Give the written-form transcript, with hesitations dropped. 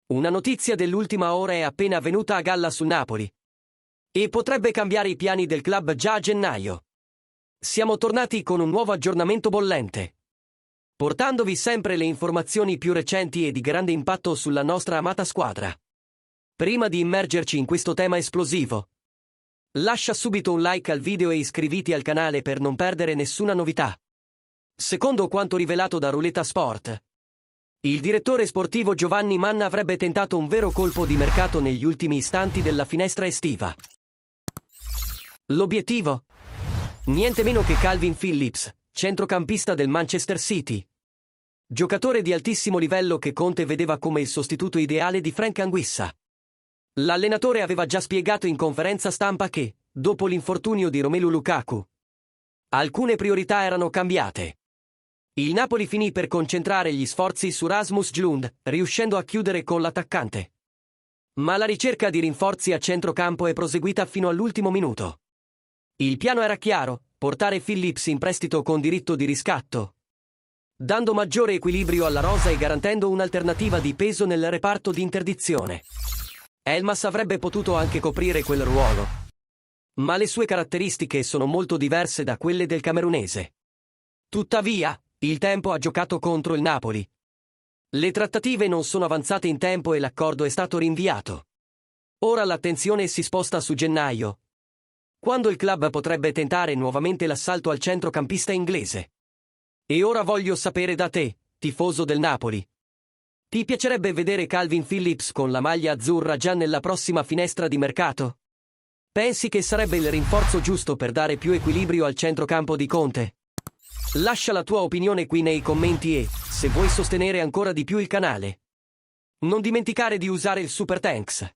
Una notizia dell'ultima ora è appena venuta a galla sul Napoli. E potrebbe cambiare i piani del club già a gennaio. Siamo tornati con un nuovo aggiornamento bollente, portandovi sempre le informazioni più recenti e di grande impatto sulla nostra amata squadra. Prima di immergerci in questo tema esplosivo, lascia subito un like al video e iscriviti al canale per non perdere nessuna novità. Secondo quanto rivelato da Ruleta Sport, il direttore sportivo Giovanni Manna avrebbe tentato un vero colpo di mercato negli ultimi istanti della finestra estiva. L'obiettivo? Niente meno che Calvin Phillips, centrocampista del Manchester City. Giocatore di altissimo livello che Conte vedeva come il sostituto ideale di Frank Anguissa. L'allenatore aveva già spiegato in conferenza stampa che, dopo l'infortunio di Romelu Lukaku, alcune priorità erano cambiate. Il Napoli finì per concentrare gli sforzi su Rasmus Højlund, riuscendo a chiudere con l'attaccante. Ma la ricerca di rinforzi a centrocampo è proseguita fino all'ultimo minuto. Il piano era chiaro: portare Phillips in prestito con diritto di riscatto, dando maggiore equilibrio alla rosa e garantendo un'alternativa di peso nel reparto di interdizione. Elmas avrebbe potuto anche coprire quel ruolo, ma le sue caratteristiche sono molto diverse da quelle del camerunese. Tuttavia, il tempo ha giocato contro il Napoli. Le trattative non sono avanzate in tempo e l'accordo è stato rinviato. Ora l'attenzione si sposta su gennaio, quando il club potrebbe tentare nuovamente l'assalto al centrocampista inglese. E ora voglio sapere da te, tifoso del Napoli. Ti piacerebbe vedere Calvin Phillips con la maglia azzurra già nella prossima finestra di mercato? Pensi che sarebbe il rinforzo giusto per dare più equilibrio al centrocampo di Conte? Lascia la tua opinione qui nei commenti e, se vuoi sostenere ancora di più il canale, non dimenticare di usare il Super Thanks.